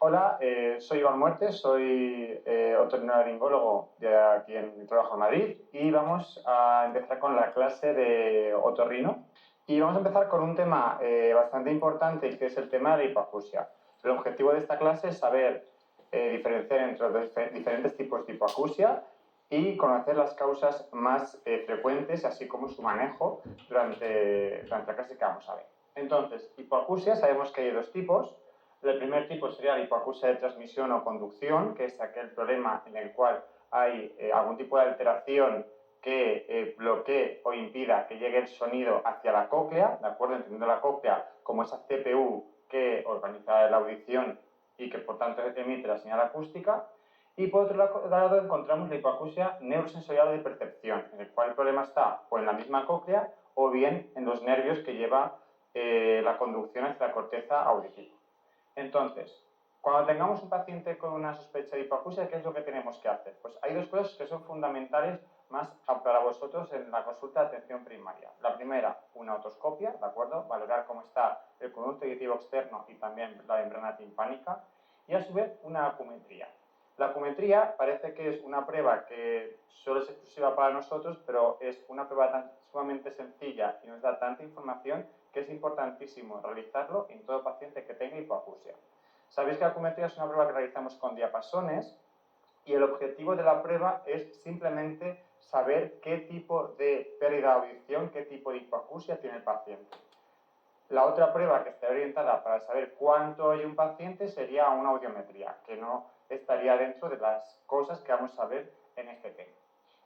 Hola, soy Iván Muerte, soy otorrinolaringólogo de aquí en trabajo en Madrid y vamos a empezar con la clase de otorrino. Y vamos a empezar con un tema bastante importante que es el tema de la hipoacusia. El objetivo de esta clase es saber diferenciar entre los diferentes tipos de hipoacusia y conocer las causas más frecuentes, así como su manejo durante la clase que vamos a ver. Entonces, hipoacusia, sabemos que hay dos tipos. El primer tipo sería la hipoacusia de transmisión o conducción, que es aquel problema en el cual hay algún tipo de alteración que bloquee o impida que llegue el sonido hacia la cóclea, ¿de acuerdo? Entendiendo la cóclea como esa CPU que organiza la audición y que por tanto emite la señal acústica. Y por otro lado encontramos la hipoacusia neurosensorial de percepción, en el cual el problema está o en la misma cóclea o bien en los nervios que lleva la conducción hacia la corteza auditiva. Entonces, cuando tengamos un paciente con una sospecha de hipoacusia, ¿qué es lo que tenemos que hacer? Pues hay dos cosas que son fundamentales más para vosotros en la consulta de atención primaria. La primera, una otoscopia, ¿de acuerdo? Valorar cómo está el conducto auditivo externo y también la membrana timpánica. Y a su vez, una acumetría. La acumetría parece que es una prueba que solo es exclusiva para nosotros, pero es una prueba tan sumamente sencilla y nos da tanta información que es importantísimo realizarlo en todo paciente que tenga hipoacusia. Sabéis que la acumetría es una prueba que realizamos con diapasones y el objetivo de la prueba es simplemente saber qué tipo de pérdida de audición, qué tipo de hipoacusia tiene el paciente. La otra prueba que está orientada para saber cuánto oye un paciente sería una audiometría, que no estaría dentro de las cosas que vamos a ver en este tema.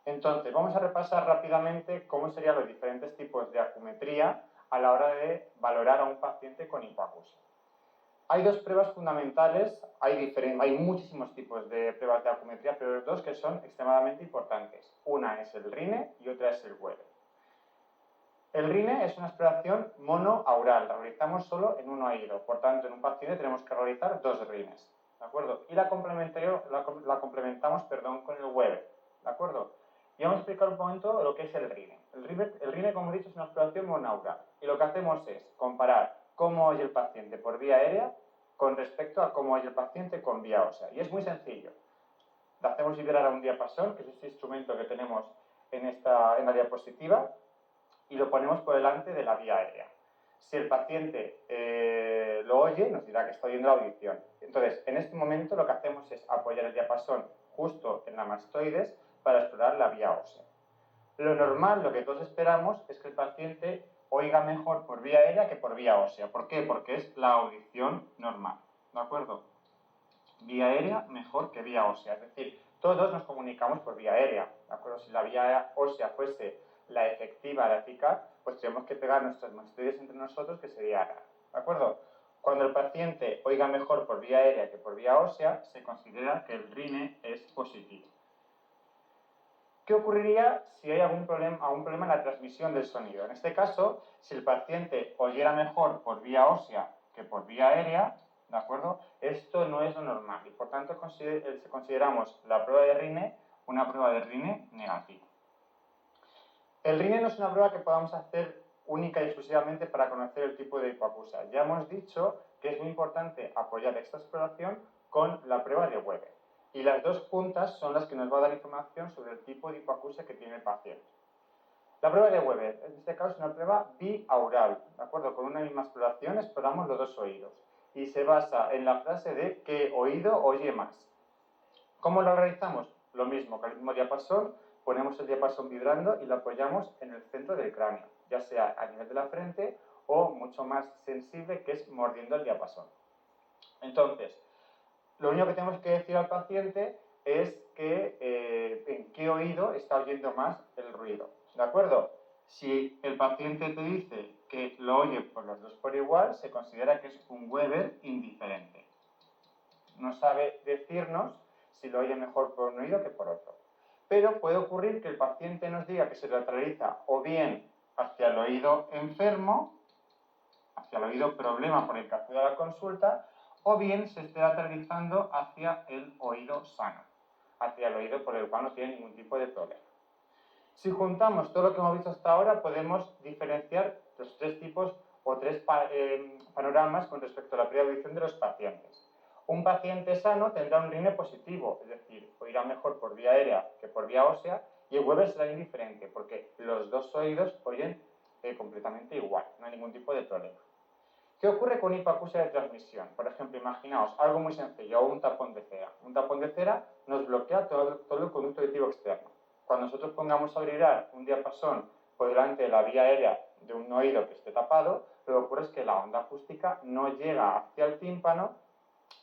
Entonces, vamos a repasar rápidamente cómo serían los diferentes tipos de acumetría a la hora de valorar a un paciente con hipoacusia. Hay dos pruebas fundamentales, hay muchísimos tipos de pruebas de acumetría, pero dos que son extremadamente importantes. Una es el RINE y otra es el Weber. El RINE es una exploración monoaural, la realizamos solo en un oído, por tanto en un paciente tenemos que realizar dos RINEs, ¿de acuerdo? Y la complementamos con el Weber, ¿de acuerdo? Y vamos a explicar un momento lo que es el RINE. El RINE, como he dicho, es una exploración monoaural y lo que hacemos es comparar cómo oye el paciente por vía aérea con respecto a cómo oye el paciente con vía ósea. Y es muy sencillo. Le hacemos vibrar a un diapasón, que es este instrumento que tenemos en la diapositiva, y lo ponemos por delante de la vía aérea. Si el paciente lo oye, nos dirá que está oyendo la audición. Entonces, en este momento lo que hacemos es apoyar el diapasón justo en la mastoides para explorar la vía ósea. Lo normal, lo que todos esperamos, es que el paciente oiga mejor por vía aérea que por vía ósea. ¿Por qué? Porque es la audición normal, ¿de acuerdo? Vía aérea mejor que vía ósea, es decir, todos nos comunicamos por vía aérea, ¿de acuerdo? Si la vía ósea fuese la efectiva, la eficaz, pues tenemos que pegar nuestras mastoides entre nosotros, que sería raro, ¿de acuerdo? Cuando el paciente oiga mejor por vía aérea que por vía ósea, se considera que el RINE es positivo. ¿Qué ocurriría si hay algún problema en la transmisión del sonido? En este caso, si el paciente oyera mejor por vía ósea que por vía aérea, ¿de acuerdo? Esto no es lo normal y por tanto consideramos la prueba de RINE una prueba de RINE negativa. El RINE no es una prueba que podamos hacer única y exclusivamente para conocer el tipo de hipoacusia. Ya hemos dicho que es muy importante apoyar esta exploración con la prueba de Weber. Y las dos juntas son las que nos va a dar información sobre el tipo de hipoacusia que tiene el paciente. La prueba de Weber, en este caso es una prueba biaural, ¿de acuerdo? Con una misma exploración exploramos los dos oídos y se basa en la frase de ¿qué oído oye más? ¿Cómo lo realizamos? Lo mismo, con el mismo diapasón, ponemos el diapasón vibrando y lo apoyamos en el centro del cráneo, ya sea a nivel de la frente o mucho más sensible, que es mordiendo el diapasón. Entonces, lo único que tenemos que decir al paciente es que en qué oído está oyendo más el ruido, ¿de acuerdo? Si el paciente te dice que lo oye por los dos por igual, se considera que es un Weber indiferente. No sabe decirnos si lo oye mejor por un oído que por otro. Pero puede ocurrir que el paciente nos diga que se lateraliza o bien hacia el oído enfermo, hacia el oído problema por el que acude a la consulta, o bien se esté lateralizando hacia el oído sano, hacia el oído por el cual no tiene ningún tipo de problema. Si juntamos todo lo que hemos visto hasta ahora, podemos diferenciar los tres tipos o tres panoramas con respecto a la preaudición de los pacientes. Un paciente sano tendrá un rine positivo, es decir, oirá mejor por vía aérea que por vía ósea, y el Weber será indiferente, porque los dos oídos oyen completamente igual, no hay ningún tipo de problema. ¿Qué ocurre con hipoacusia de transmisión? Por ejemplo, imaginaos algo muy sencillo, un tapón de cera. Un tapón de cera nos bloquea todo el conducto auditivo externo. Cuando nosotros pongamos a vibrar un diapasón por delante de la vía aérea de un oído que esté tapado, lo que ocurre es que la onda acústica no llega hacia el tímpano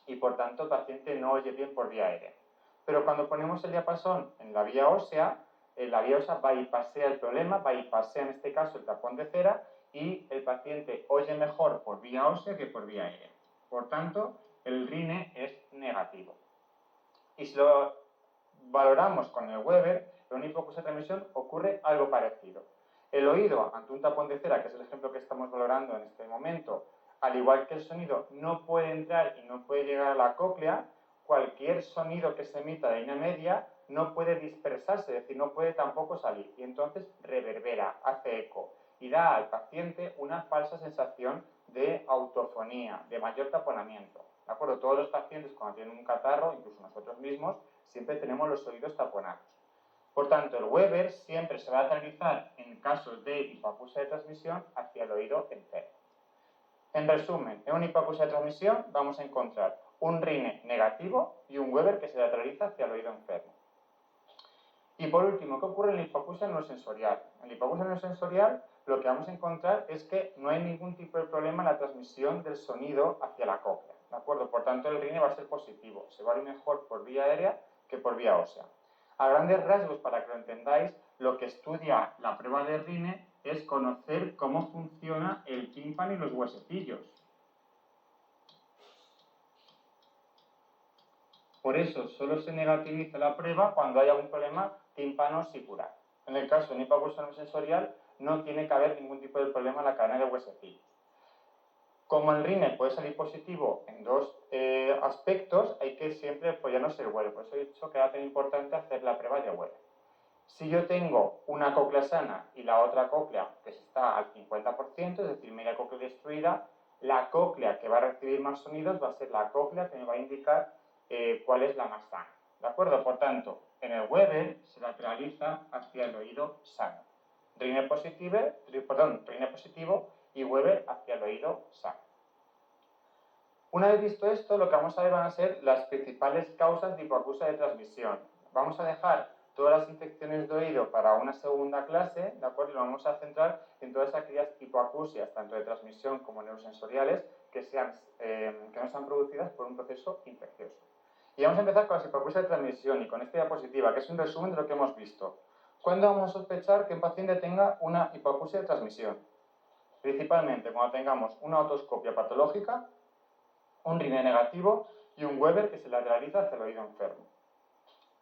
y por tanto el paciente no oye bien por vía aérea. Pero cuando ponemos el diapasón en la vía ósea bypassea el problema, bypassea en este caso el tapón de cera y el paciente oye mejor por vía ósea que por vía aérea. Por tanto, el RINE es negativo. Y si lo valoramos con el Weber, en una hipoacusia de transmisión ocurre algo parecido. El oído, ante un tapón de cera, que es el ejemplo que estamos valorando en este momento, al igual que el sonido no puede entrar y no puede llegar a la cóclea, cualquier sonido que se emita de línea media no puede dispersarse, es decir, no puede tampoco salir. Y entonces reverbera, hace eco y da al paciente una falsa sensación de autofonía, de mayor taponamiento. ¿De acuerdo? Todos los pacientes cuando tienen un catarro, incluso nosotros mismos, siempre tenemos los oídos taponados. Por tanto, el Weber siempre se va a realizar en casos de hipoacusia de transmisión hacia el oído enfermo. En resumen, en una hipoacusia de transmisión vamos a encontrar un RINE negativo y un Weber que se lateraliza hacia el oído enfermo. Y por último, ¿qué ocurre en la hipoacusia neurosensorial? En la hipoacusia neurosensorial lo que vamos a encontrar es que no hay ningún tipo de problema en la transmisión del sonido hacia la cóclea, ¿de acuerdo? Por tanto, el RINE va a ser positivo, se va a ir mejor por vía aérea que por vía ósea. A grandes rasgos, para que lo entendáis, lo que estudia la prueba de RINE es conocer cómo funciona el tímpano y los huesecillos. Por eso, solo se negativiza la prueba cuando hay algún problema tímpano-sicular. En el caso de una hipoacusia neurosensorial, no tiene que haber ningún tipo de problema en la cadena de huesecillos. Como el RINE puede salir positivo en dos aspectos, hay que siempre apoyarnos el Weber. Por eso he dicho que era tan importante hacer la prueba de Weber. Si yo tengo una cóclea sana y la otra cóclea que está al 50%, es decir, media cóclea destruida, la cóclea que va a recibir más sonidos va a ser la cóclea que me va a indicar cuál es la más sana. ¿De acuerdo? Por tanto, en el Weber se lateraliza hacia el oído sano. RINE positivo y Weber hacia el oído sano. Una vez visto esto, lo que vamos a ver van a ser las principales causas de hipoacusia de transmisión. Vamos a dejar todas las infecciones de oído para una segunda clase, ¿de acuerdo? Y lo vamos a centrar en todas aquellas hipoacusias, tanto de transmisión como neurosensoriales, que no sean producidas por un proceso infeccioso. Y vamos a empezar con las hipoacusias de transmisión y con esta diapositiva, que es un resumen de lo que hemos visto. ¿Cuándo vamos a sospechar que un paciente tenga una hipoacusia de transmisión? Principalmente cuando tengamos una otoscopia patológica, un RINE negativo y un Weber que se lateraliza hacia el oído enfermo.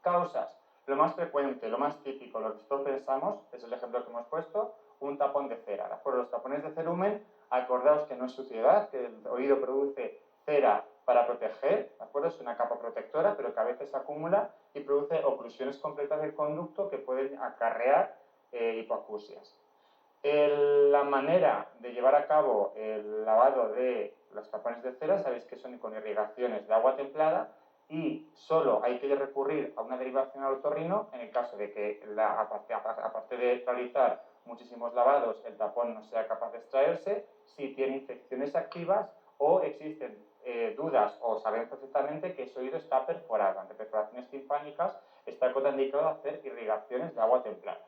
Causas. Lo más frecuente, lo más típico, lo que todos pensamos, es el ejemplo que hemos puesto, un tapón de cera. ¿De acuerdo? Los tapones de cerumen, acordaos que no es suciedad, que el oído produce cera para proteger, ¿de acuerdo? Es una capa protectora, pero que a veces acumula y produce oclusiones completas del conducto que pueden acarrear hipoacusias. La manera de llevar a cabo el lavado de los tapones de cera, sabéis que son con irrigaciones de agua templada y solo hay que recurrir a una derivación al otorrino en el caso de que, aparte de realizar muchísimos lavados, el tapón no sea capaz de extraerse, si tiene infecciones activas o existen dudas o sabemos perfectamente que ese oído está perforado. Ante perforaciones timpánicas está contraindicado hacer irrigaciones de agua templada.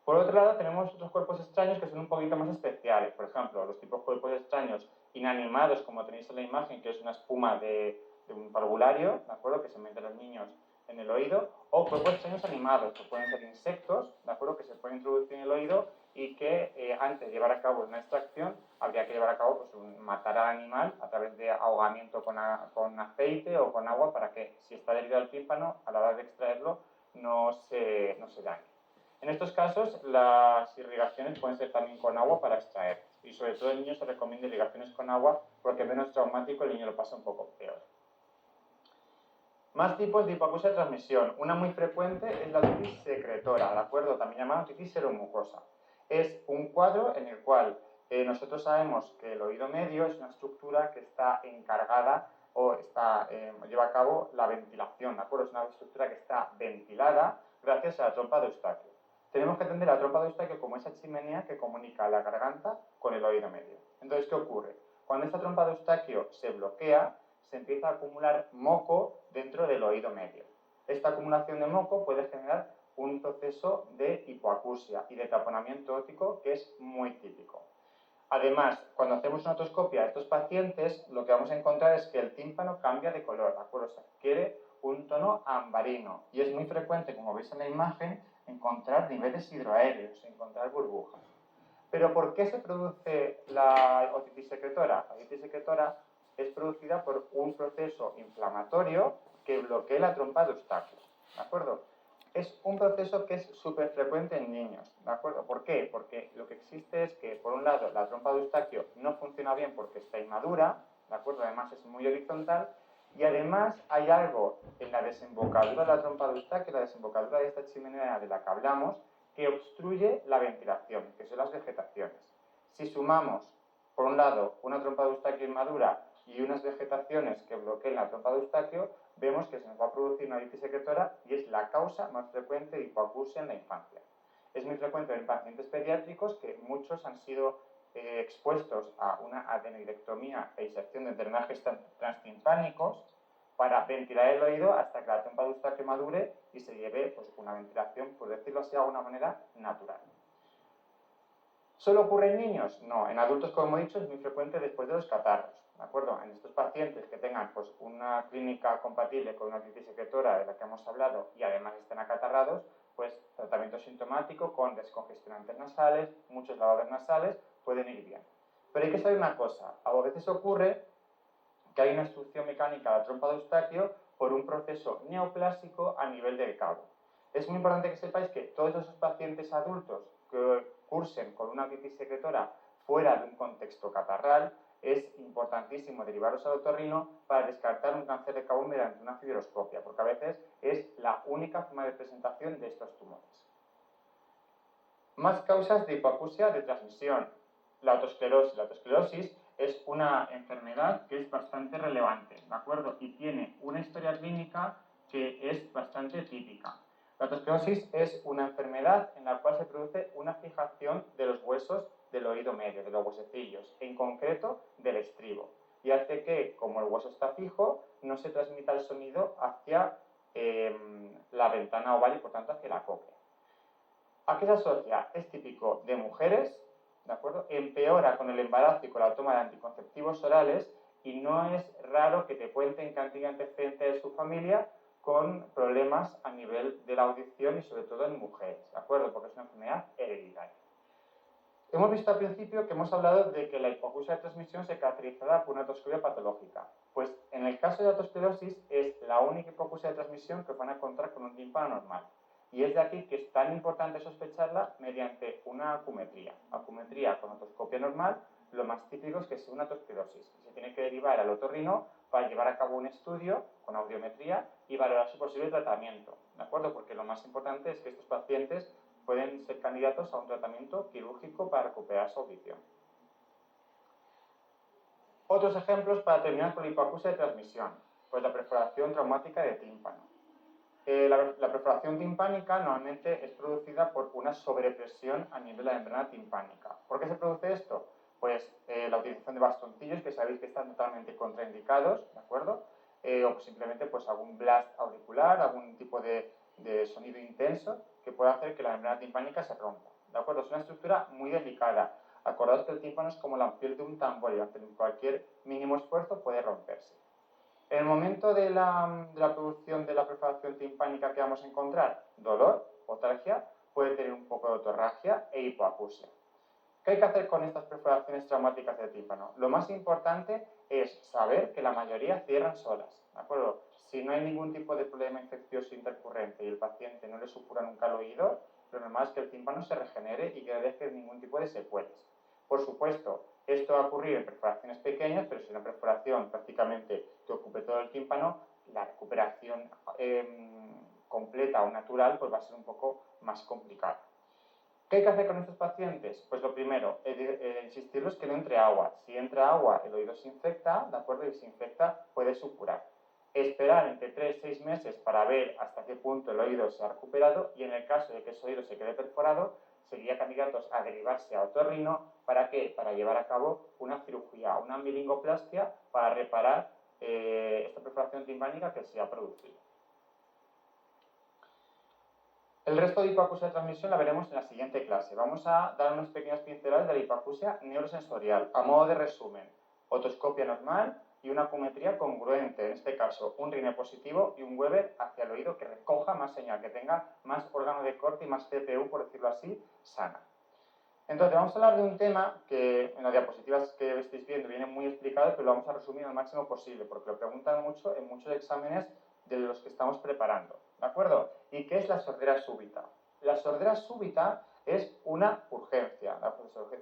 Por otro lado, tenemos otros cuerpos extraños que son un poquito más especiales. Por ejemplo, los tipos de cuerpos extraños inanimados, como tenéis en la imagen, que es una espuma de un parvulario, ¿de acuerdo?, que se meten los niños en el oído, o cuerpos extraños animados, que pueden ser insectos, ¿de acuerdo?, que se pueden introducir en el oído y que antes de llevar a cabo una extracción habría que llevar a cabo matar al animal a través de ahogamiento con aceite o con agua para que, si está adherido al tímpano, a la hora de extraerlo no se dañe. En estos casos, las irrigaciones pueden ser también con agua para extraer. Y sobre todo en niños se recomienda irrigaciones con agua porque es menos traumático, el niño lo pasa un poco peor. Más tipos de hipoacusia de transmisión. Una muy frecuente es la otitis secretora, ¿de acuerdo? También llamada otitis seromucosa. Es un cuadro en el cual nosotros sabemos que el oído medio es una estructura que está encargada o lleva a cabo la ventilación, ¿de acuerdo? Es una estructura que está ventilada gracias a la trompa de Eustaquio. Tenemos que entender la trompa de Eustaquio como esa chimenea que comunica la garganta con el oído medio. Entonces, ¿qué ocurre? Cuando esta trompa de Eustaquio se bloquea, se empieza a acumular moco dentro del oído medio. Esta acumulación de moco puede generar un proceso de hipoacusia y de taponamiento óptico que es muy típico. Además, cuando hacemos una otoscopia a estos pacientes, lo que vamos a encontrar es que el tímpano cambia de color, ¿de acuerdo? O sea, adquiere un tono ambarino y es muy frecuente, como veis en la imagen, encontrar niveles hidroaéreos, encontrar burbujas. Pero ¿por qué se produce la otitis secretora? La otitis secretora es producida por un proceso inflamatorio que bloquea la trompa de Eustaquio, ¿de acuerdo? Es un proceso que es súper frecuente en niños, ¿de acuerdo? ¿Por qué? Porque lo que existe es que, por un lado, la trompa de Eustaquio no funciona bien porque está inmadura, ¿de acuerdo? Además es muy horizontal, y además hay algo en la desembocadura de la trompa de Eustaquio, la desembocadura de esta chimenea de la que hablamos, que obstruye la ventilación, que son las vegetaciones. Si sumamos, por un lado, una trompa de Eustaquio inmadura y unas vegetaciones que bloqueen la trompa de Eustaquio, vemos que se nos va a producir una otitis secretora y es la causa más frecuente de hipoacusia en la infancia. Es muy frecuente en pacientes pediátricos que muchos han sido expuestos a una adenoidectomía e inserción de drenajes transtimpánicos para ventilar el oído hasta que la trompa de Eustaquio madure y se lleve pues, una ventilación, por decirlo así, de alguna manera natural. ¿Solo ocurre en niños? No, en adultos, como he dicho, es muy frecuente después de los catarros, ¿de acuerdo? En estos pacientes que tengan pues, una clínica compatible con una otitis secretora de la que hemos hablado y además estén acatarrados, pues tratamiento sintomático con descongestionantes nasales, muchos lavados nasales, pueden ir bien. Pero hay que saber una cosa, a veces ocurre que hay una obstrucción mecánica de la trompa de Eustaquio por un proceso neoplásico a nivel del cabo. Es muy importante que sepáis que todos esos pacientes adultos que cursen con una otitis secretora fuera de un contexto catarral, es importantísimo derivarlos al otorrino para descartar un cáncer de cabo mediante una fibroscopia, porque a veces es la única forma de presentación de estos tumores. Más causas de hipoacusia de transmisión. La autoesclerosis. La autoesclerosis es una enfermedad que es bastante relevante, ¿de acuerdo? Y tiene una historia clínica que es bastante típica. La autoesclerosis es una enfermedad en la cual se produce una fijación de los huesos del oído medio, de los huesecillos, en concreto del estribo. Y hace que, como el hueso está fijo, no se transmita el sonido hacia la ventana oval y, por tanto, hacia la cóclea. ¿A qué se asocia? Es típico de mujeres, ¿de acuerdo? Empeora con el embarazo y con la toma de anticonceptivos orales y no es raro que te cuenten que han tenido antecedentes de su familia con problemas a nivel de la audición y sobre todo en mujeres, ¿de acuerdo? Porque es una enfermedad hereditaria. Hemos visto al principio que hemos hablado de que la hipoacusia de transmisión se caracterizará por una autoesclerosis patológica. Pues en el caso de la autoesclerosis es la única hipoacusia de transmisión que van a encontrar con un tímpano normal. Y es de aquí que es tan importante sospecharla mediante una acumetría. Acumetría con otoscopia normal, lo más típico es que sea una autoesclerosis. Se tiene que derivar al otorrino para llevar a cabo un estudio con audiometría y valorar su posible tratamiento, ¿de acuerdo? Porque lo más importante es que estos pacientes pueden ser candidatos a un tratamiento quirúrgico para recuperar su audición. Otros ejemplos para terminar con la hipoacusia de transmisión, pues la perforación traumática de tímpano. La perforación timpánica normalmente es producida por una sobrepresión a nivel de la membrana timpánica. ¿Por qué se produce esto? Pues la utilización de bastoncillos, que sabéis que están totalmente contraindicados, ¿de acuerdo? O simplemente pues algún blast auricular, algún tipo de sonido intenso que puede hacer que la membrana timpánica se rompa, ¿de acuerdo? Es una estructura muy delicada. Acordaos que el tímpano es como la piel de un tambor y ante cualquier mínimo esfuerzo puede romperse. En el momento de la producción de la perforación timpánica, ¿qué vamos a encontrar? Dolor, otalgia, puede tener un poco de otorragia e hipoacusia. ¿Qué hay que hacer con estas perforaciones traumáticas del tímpano? Lo más importante es saber que la mayoría cierran solas, ¿de acuerdo? Si no hay ningún tipo de problema infeccioso intercurrente y el paciente no le supura nunca el oído, lo normal es que el tímpano se regenere y que no deje ningún tipo de secuelas. Por supuesto, esto va a ocurrir en perforaciones pequeñas, pero si una perforación prácticamente que ocupe todo el tímpano, la recuperación completa o natural pues va a ser un poco más complicada. ¿Qué hay que hacer con estos pacientes? Pues lo primero, insistirles que no entre agua. Si entra agua, el oído se infecta, ¿de acuerdo? Y si se infecta, puede supurar. Esperar entre 3 y 6 meses para ver hasta qué punto el oído se ha recuperado y en el caso de que ese oído se quede perforado, serían candidatos a derivarse a otorrino. ¿Para qué? Para llevar a cabo una cirugía, una melingoplastia para reparar esta perforación timpánica que se ha producido. El resto de hipoacusia de transmisión la veremos en la siguiente clase. Vamos a dar unas pequeñas pinceladas de la hipoacusia neurosensorial. A modo de resumen, otoscopia normal y una acumetría congruente, en este caso un rine positivo y un Weber hacia el oído que recoja más señal, que tenga más órgano de corte y más CPU, por decirlo así, sana. Entonces, vamos a hablar de un tema que en las diapositivas que estáis viendo viene muy explicado, pero lo vamos a resumir al máximo posible, porque lo preguntan mucho en muchos exámenes de los que estamos preparando, ¿de acuerdo? ¿Y qué es la sordera súbita? La sordera súbita es una urgencia. La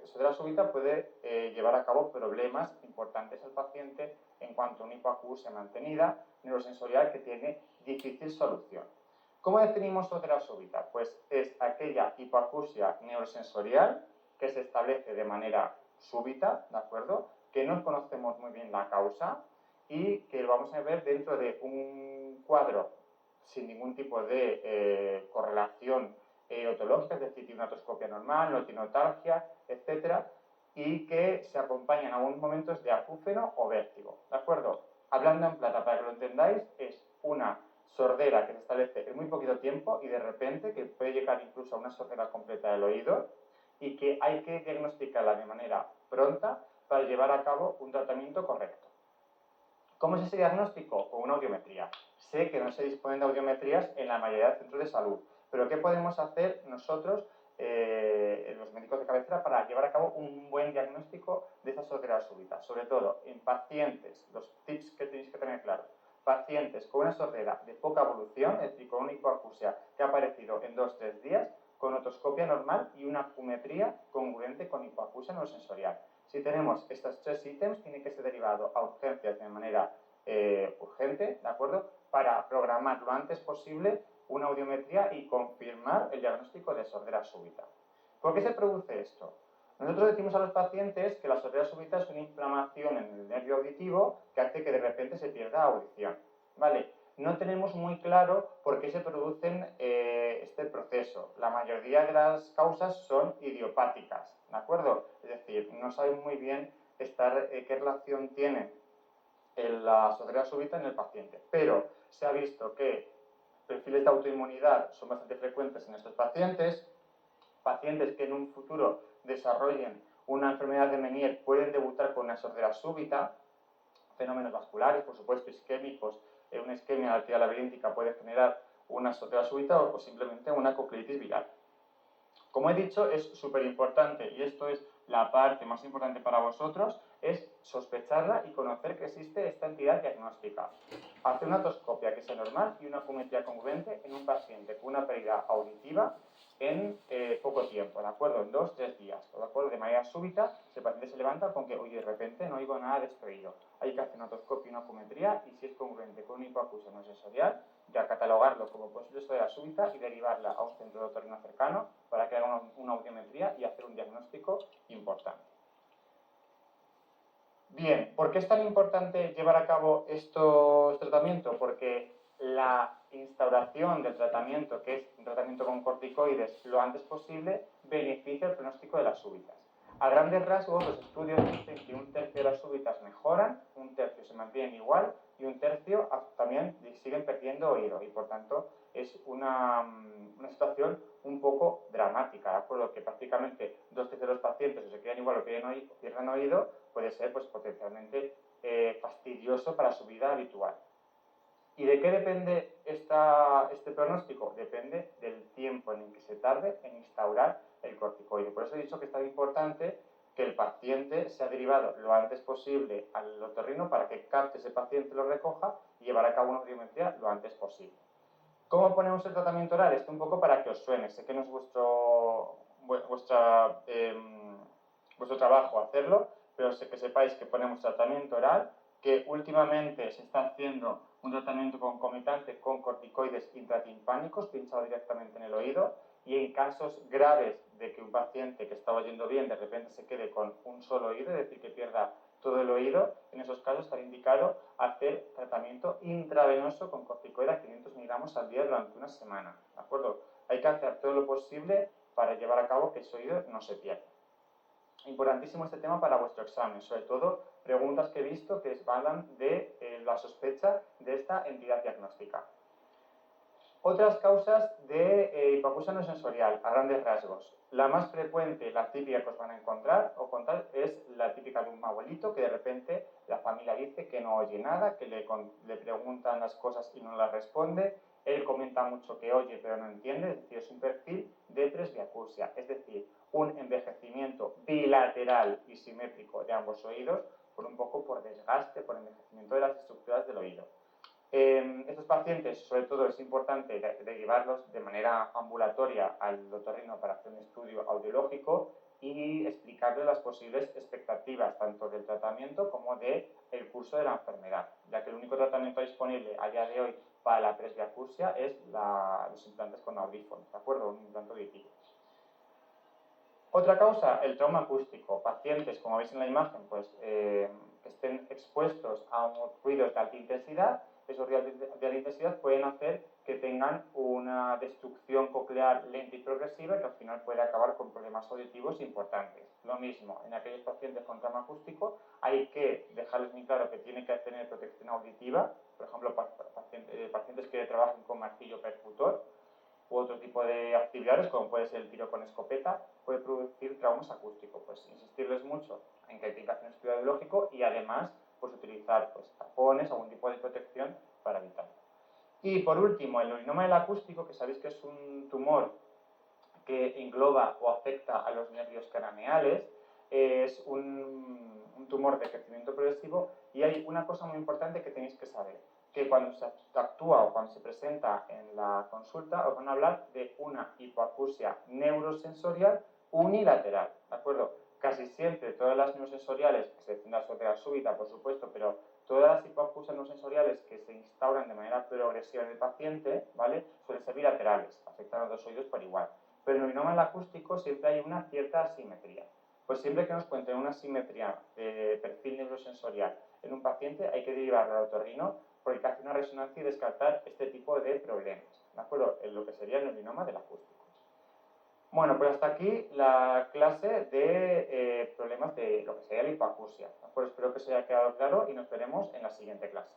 sordera súbita puede llevar a cabo problemas importantes al paciente en cuanto a una hipoacusia mantenida neurosensorial que tiene difícil solución. ¿Cómo definimos sordera súbita? Pues es aquella hipoacusia neurosensorial que se establece de manera súbita, ¿de acuerdo? Que no conocemos muy bien la causa y que lo vamos a ver dentro de un cuadro sin ningún tipo de correlación otológica, es decir, tiene una otoscopia normal, no tiene otalgia, etcétera, y que se acompaña en algunos momentos de acúfeno o vértigo, ¿de acuerdo? Hablando en plata, para que lo entendáis, es una sordera que se establece en muy poquito tiempo y de repente, que puede llegar incluso a una sordera completa del oído, y que hay que diagnosticarla de manera pronta para llevar a cabo un tratamiento correcto. ¿Cómo es ese diagnóstico? Con una audiometría. Sé que no se disponen de audiometrías en la mayoría de centros de salud, pero ¿qué podemos hacer nosotros, los médicos de cabecera, para llevar a cabo un buen diagnóstico de esa sordera súbita? Sobre todo en pacientes, los tips que tenéis que tener claros, pacientes con una sordera de poca evolución, es decir, con una hipoacusia que ha aparecido en 2-3 días, con otoscopia normal y una acumetría congruente con hipoacusia neurosensorial. Si tenemos estos 3 ítems, tiene que ser derivado a urgencias de manera urgente, ¿de acuerdo? Para programar lo antes posible una audiometría y confirmar el diagnóstico de sordera súbita. ¿Por qué se produce esto? Nosotros decimos a los pacientes que la sordera súbita es una inflamación en el nervio auditivo que hace que de repente se pierda audición, ¿vale? No tenemos muy claro por qué se producen este proceso. La mayoría de las causas son idiopáticas, ¿de acuerdo? Es decir, no sabemos muy bien qué relación tiene la sordera súbita en el paciente, pero se ha visto que perfiles de autoinmunidad son bastante frecuentes en estos pacientes, pacientes que en un futuro desarrollen una enfermedad de Meniere pueden debutar con una sordera súbita, fenómenos vasculares, por supuesto, isquémicos, una isquemia arterial laberíntica puede generar una sordera súbita o simplemente una cocleitis viral. Como he dicho, es súper importante, y esto es la parte más importante para vosotros, es sospecharla y conocer que existe esta entidad diagnóstica. Hacer una otoscopia que sea normal y una acumetría congruente en un paciente con una pérdida auditiva en poco tiempo, ¿de acuerdo? En 2-3 días, ¿de acuerdo? De manera súbita, el paciente se levanta con que, oye, de repente no oigo nada de este oído. Hay que hacer una otoscopia y una acumetría, y si es congruente con una hipoacusia no sensorial, ya catalogarlo como posible sordera súbita y derivarla a un centro de otorrino cercano para que haga una audiometría y hacer un diagnóstico importante. Bien, ¿por qué es tan importante llevar a cabo este tratamiento? Porque la instauración del tratamiento, que es un tratamiento con corticoides, lo antes posible, beneficia el pronóstico de las súbitas. A grandes rasgos, los estudios dicen que un tercio de las súbitas mejoran, un tercio se mantienen igual y un tercio también siguen perdiendo oído, y por tanto es una situación un poco dramática, ¿de acuerdo? Que prácticamente 2/3 de los pacientes o se quedan igual o pierden oído, puede ser pues, potencialmente fastidioso para su vida habitual. ¿Y de qué depende este pronóstico? Depende del tiempo en el que se tarde en instaurar el corticoide. Por eso he dicho que es tan importante que el paciente sea derivado lo antes posible al otorrino para que capte ese paciente, lo recoja y llevar a cabo una audiometría lo antes posible. ¿Cómo ponemos el tratamiento oral? Esto un poco para que os suene. Sé que no es vuestro trabajo hacerlo, pero sé que sepáis que ponemos tratamiento oral, que últimamente se está haciendo un tratamiento concomitante con corticoides intratimpánicos pinchados directamente en el oído, y en casos graves de que un paciente que estaba oyendo bien de repente se quede con un solo oído, es decir, que pierda todo el oído, en esos casos está indicado hacer tratamiento intravenoso con corticoide a 500 miligramos al día durante una semana, ¿de acuerdo? Hay que hacer todo lo posible para llevar a cabo que ese oído no se pierda. Importantísimo este tema para vuestro examen, sobre todo preguntas que he visto que hablan de la sospecha de esta entidad diagnóstica. Otras causas de hipoacusia no sensorial, a grandes rasgos. La más frecuente, la típica que os van a encontrar o contar, es la típica de un abuelito que de repente la familia dice que no oye nada, que le preguntan las cosas y no las responde. Él comenta mucho que oye pero no entiende, es decir, es un perfil de presbiacusia, es decir, un envejecimiento bilateral y simétrico de ambos oídos, por desgaste, por envejecimiento de las estructuras del oído. Estos pacientes, sobre todo, es importante llevarlos de manera ambulatoria al otorrino para hacer un estudio audiológico y explicarles las posibles expectativas tanto del tratamiento como del curso de la enfermedad, ya que el único tratamiento disponible a día de hoy para la presbiacusia es los implantes con audífonos, ¿de acuerdo? Un implante auditivo. Otra causa, el trauma acústico. Pacientes, como veis en la imagen, pues, que estén expuestos a ruidos de alta intensidad. Esos ruidos de alta intensidad pueden hacer que tengan una destrucción coclear lenta y progresiva que al final puede acabar con problemas auditivos importantes. Lo mismo, en aquellos pacientes con trauma acústico hay que dejarles muy claro que tienen que tener protección auditiva, por ejemplo, pacientes que trabajan con martillo percutor, u otro tipo de actividades, como puede ser el tiro con escopeta, puede producir traumas acústicos. Pues insistirles mucho en que hay que hacer un estudio audiológico y además pues, utilizar pues, tapones o algún tipo de protección para evitarlo. Y por último, el neurinoma del acústico, que sabéis que es un tumor que engloba o afecta a los nervios craneales, es un tumor de crecimiento progresivo y hay una cosa muy importante que tenéis que saber, que cuando se actúa o cuando se presenta en la consulta os van a hablar de una hipoacusia neurosensorial unilateral, ¿de acuerdo? Casi siempre todas las neurosensoriales, excepción de la sordera súbita, por supuesto, pero todas las hipoacusias neurosensoriales que se instauran de manera progresiva en el paciente, ¿vale? Suelen ser bilaterales, afectan a los dos oídos por igual. Pero en el neurinoma acústico siempre hay una cierta asimetría. Pues siempre que nos cuenten una asimetría de perfil neurosensorial en un paciente, hay que derivarlo al otorrino porque hay que hacer una resonancia y descartar este tipo de problemas, ¿de acuerdo? En lo que sería el neurinoma del acústico. Bueno, pues hasta aquí la clase de problemas de lo que sería la hipoacusia, ¿de acuerdo? Espero que os haya quedado claro y nos veremos en la siguiente clase.